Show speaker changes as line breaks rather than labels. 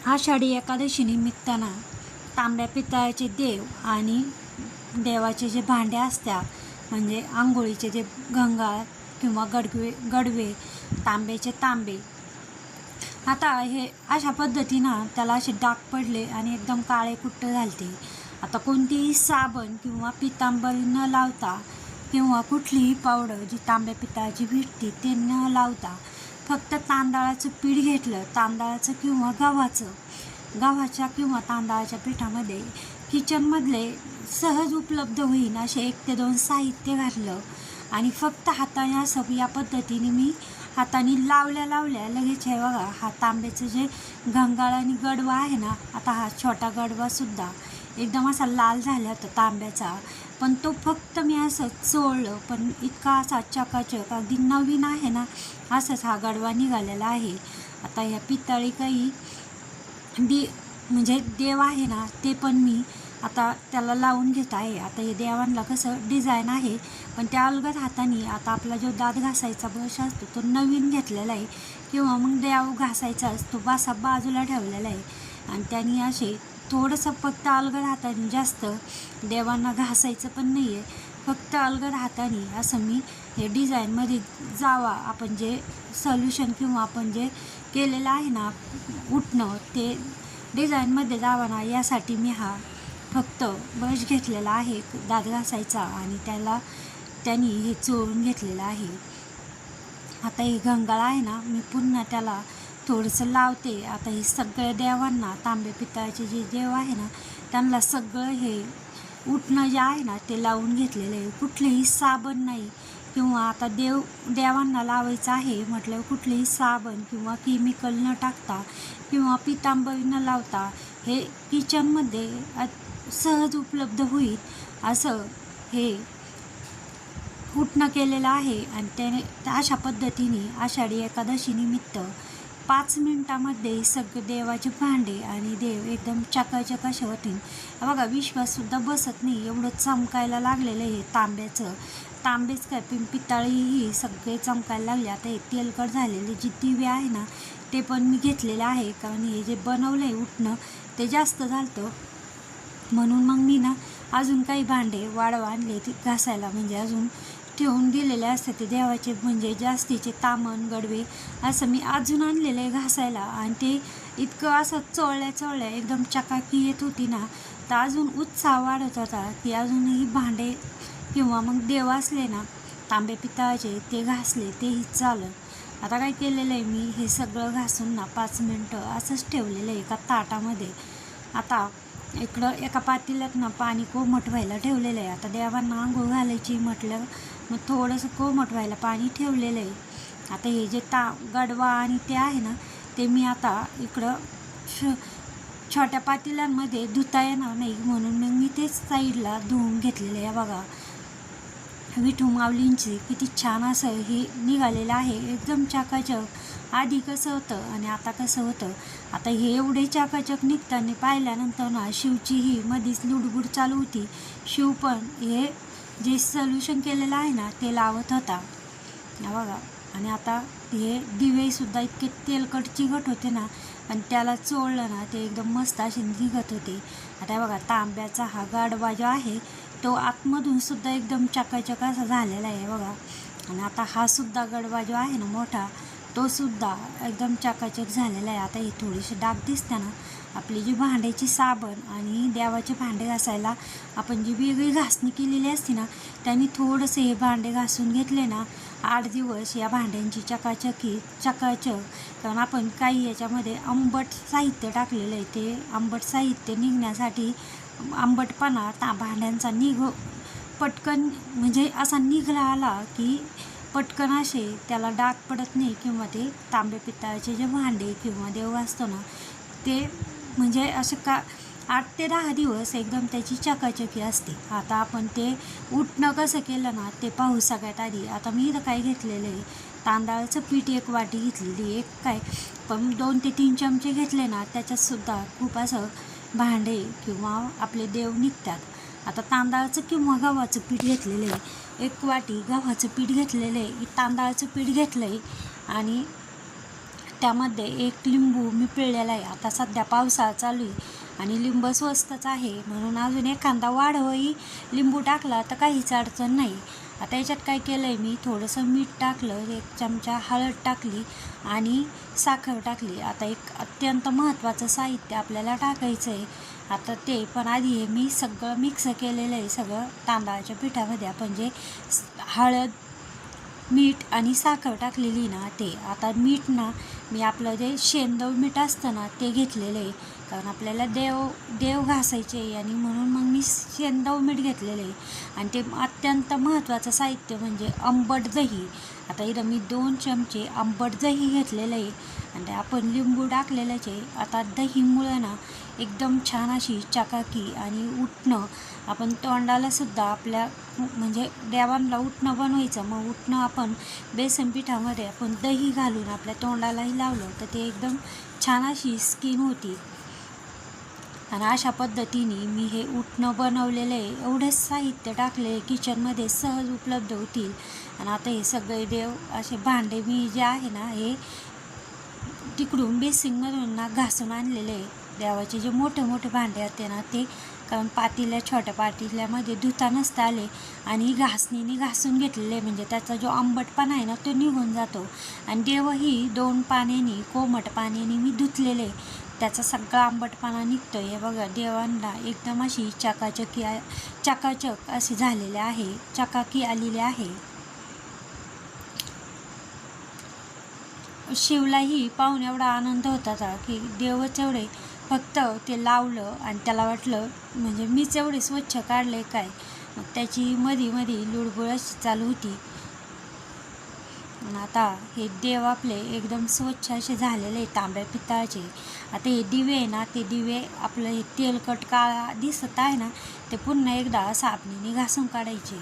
आषाढी एकादशी निमित्तानं तांब्या पितळाचे देव आणि देवाचे जे भांडे असतात, म्हणजे आंघोळीचे जे गंगा किंवा गडवे तांब्याचे तांबे, आता हे अशा पद्धतीनं त्याला असे डाग पडले आणि एकदम काळे कुट्ट झालते. आता कोणतीही साबण किंवा पितांबरी न लावता किंवा कुठलीही पावडर जी तांब्या पितळाची भेटते ते न लावता फक्त तांदळाचं पीठ घेतलं, तांदळाचं किंवा गव्हाच्या किंवा तांदळाच्या पिठामध्ये किचनमधले सहज उपलब्ध होईन असे 1 ते 2 साहित्य घातलं आणि फक्त हाताने असं या पद्धतीने मी हाताने लावल्या लगेच हे बघा, हा तांब्याचं जे घंगाळ आणि गडवा आहे ना, आता हा छोटा गडवासुद्धा एकदम असा लाल झाला होता तांब्याचा, पण तो फक्त मी असं चोळलं, पण इतका असा चकाचक अगदी नवीन आहे ना असंच हा गडवा निघालेला आहे. आता ह्या पितळी काही म्हणजे देव आहे ना ते पण मी आता त्याला लावून घेत आहे. आता हे देवांना कसं डिझाईन आहे, पण त्या अलगद हाताने आता आपला जो दात घासायचा ब्रश असतो तो नवीन घेतलेला आहे किंवा मग देव घासायचा असतो बासा बाजूला ठेवलेला आहे आणि त्यांनी असे थोडंसं फक्त अलगद हाताने, जास्त देवांना घासायचं पण नाही आहे, फक्त अलगद हाताने असं मी हे डिझाईनमध्ये जावा, आपण जे सोल्युशन किंवा आपण जे केलेलं आहे ना उठणं ते डिझाईनमध्ये जावा ना, यासाठी मी हा फक्त ब्रश घेतलेला आहे दात घासायचा आणि त्यांनी हे चोळून घेतलेलं आहे. आता हे घंगाळ आहे ना, मी पुन्हा त्याला थोडंसं लावते. आता हे सगळ्या देवांना, तांबे पितळाचे जे देव आहे ना त्यांना सगळं हे उठणं जे आहे ना ते लावून घेतलेलं आहे. कुठलेही साबण नाही किंवा आता देवांना लावायचं आहे म्हटलं कुठलेही साबण किंवा केमिकल न टाकता किंवा पितांबरी न लावता हे किचनमध्ये सहज उपलब्ध होईल असं हे उठणं केलेलं आहे. आणि त्याने अशा पद्धतीने आषाढी एकादशी निमित्त 5 मिनिटामध्ये सगळे देवाचे भांडे आणि देव एकदम चकाचक असे होतील. बघा, विश्वाससुद्धा बसत नाही एवढं चमकायला लागलेलं आहे तांबेच काय पितळीही सगळे चमकायला लागले. आता हे तेलकट झालेले जे दिवे आहे ना ते पण मी घेतलेले आहे, कारण हे जे बनवलं आहे उठणं ते जास्त झालं, म्हणून मग मी ना अजून काही भांडे वाढव आणले ते घासायला, म्हणजे अजून ठेवून दिलेले असतात ते देवाचे, म्हणजे जास्तीचे तामण गडवे असं मी अजून आणलेलं आहे घासायला. आणि ते इतकं असं चोळल्या एकदम चकाकी येत होती ना, तर अजून उत्साह वाढत होता की अजूनही भांडे किंवा मग देव असले ना तांबे पितळाचे ते घासले तेही चालं. आता काय केलेलं आहे, मी हे सगळं घासून ना 5 मिनटं असंच ठेवलेलं आहे एका ताटामध्ये. आता इकडं एका पातेल्यात ना पाणी कोमट व्हायला ठेवलेलं आहे. आता देवांना आंघोळ घालायची म्हटलं मग थोडंसं कोमट व्हायला पाणी ठेवलेलं आहे. आता हे जे गडवा आणि ते आहे ना ते मी आता इकडं छोट्या पातेल्यांमध्ये धुता येणार नाही म्हणून मग मी तेच साईडला धुवून घेतलेलं आहे. बघा, विठू माऊलींची किती छान असं हे निघालेलं आहे, एकदम चकाचक. आधी कसं होतं आणि आता कसं होतं, आता हे एवढे चकाचक निघताना पाहिल्यानंतर ना शिवचीही मधीच लुडबुड चालू होती. शिव पण हे जे सोल्युशन केलेलं आहे ना ते लावत होता बघा. आणि आता हे दिवेसुद्धा इतके तेलकट चिकट होते ना, आणि त्याला चोळलं ना ते एकदम मस्त असे निघत होते. आता बघा, तांब्याचा हा गाडवा जो आहे तो आतमधून सुद्धा एकदम चकाचक असा झालेला आहे बघा. आणि आता हा सुद्धा गडवा जो आहे ना मोठा तो सुद्धा एकदम चकाचक झालेला आहे. आता हे थोडीशी डाग दिसते ना, आपली जी भांड्याची साबण आणि देवाचे भांडे घासायला आपण जी वेगळी घासणी केलेली असते ना त्यांनी थोडंसं हे भांडे घासून घेतले ना 8 दिवस या भांड्यांची चकाचक, कारण आपण काही याच्यामध्ये आंबट साहित्य टाकलेलं आहे, ते आंबट साहित्य निघण्यासाठी आंबटपणा भांड्यांचा पटकन म्हणजे असा निघला आला की पटकन असे त्याला डाग पडत नाही, किंवा ते तांबे पितळाचे जे भांडे किंवा देव असतो ना ते म्हणजे असं 8 ते 10 दिवस एकदम त्याची चकाचकी असते. आता आपण ते उठणं कसं केलं ना ते पाहू सगळ्यात आधी. आता मी इथं काय घेतलेलं आहे, तांदळाचं पीठ 1 वाटी घेतलेली, पण 2 ते 3 चमचे घेतले ना त्याच्यातसुद्धा खूप असं भांडे किंवा आपले देव निघतात. आता तांदळाचं किंवा गव्हाचं पीठ घेतलेलं आहे, 1 वाटी गव्हाचं पीठ घेतलेलं आहे, तांदळाचं पीठ घेतलं आहे आणि त्यामध्ये एक लिंबू मी पिळलेला आहे. आता सध्या पावसाळा चालू आहे आणि लिंब स्वस्तच आहे, म्हणून अजून एखादा वाढवही लिंबू टाकला तर काहीच अडचण नाही. आता याच्यात काय केलं आहे, मी थोडंसं मीठ टाकलं, 1 चमचा हळद टाकली आणि साखर टाकली. आता एक अत्यंत महत्त्वाचं साहित्य आपल्याला टाकायचं आहे. आता ते पण आधी हे मी सगळं मिक्स केलेलं आहे, सगळं तांदळाच्या पिठामध्ये आपण जे हळद, मीठ आणि साखर टाकलेली ना ते. आता मीठ ना मी आपलं जे शेंदव मीठ असतं ना ते घेतलेलं आहे, कारण आपल्याला देव घासायचे आहे आणि म्हणून मग मी शेंदव मीठ घेतलेलं आहे. आणि ते अत्यंत महत्त्वाचं साहित्य म्हणजे आंबट दही. आता इथं मी 2 चमचे आंबट दही घेतलेलं आहे आणि आपण लिंबू टाकलेलंच आहे. आता दहीमुळं ना एकदम छान अशी चकाकी आणि उठणं, आपण तोंडाला सुद्धा आपल्या म्हणजे देवांना उठणं बनवायचं, मग उठणं आपण बेसन पिठामध्ये आपण दही घालून आपल्या तोंडालाही लावलं तर ते एकदम छान अशी स्किन होती. आणि अशा पद्धतीने मी हे उठणं बनवलेलं आहे. एवढेच साहित्य टाकले किचनमध्ये सहज उपलब्ध होतील. आणि आता हे सगळे देव असे भांडे मी जे आहे ना हे तिकडून बेसिंगमधून ना घासून आणलेले आहे. देवाचे जे मोठे मोठे भांडे असते ना ते, कारण छोट्या पातेल्यामध्ये धुता नसता आले आणि घासणीने घासून घेतलेले, म्हणजे त्याचा जो आंबटपणा आहे ना तो निघून जातो. आणि देवही 2 पाण्याने कोमट पाण्याने मी धुतलेले, त्याचा सगळा आंबटपणा निघतो. हे बघा, देवांना एकदम अशी चकाचक असे झालेले आहे, चकाकी आलेली आहे. शिवलाही पाहून एवढा आनंद होत होता की देवच एवढे फक्त ते लावलं आणि त्याला वाटलं म्हणजे मीच एवढे स्वच्छ काढले काय. मग त्याची मध्ये लुडबुड अशी चालू होती. आणि आता हे देव आपले एकदम स्वच्छ असे झालेले तांब्या पितळाचे. आता हे दिवे आहे ना ते दिवे आपलं हे तेलकट काळा दिसत आहे ना ते पुन्हा एकदा साबणीने घासून काढायचे.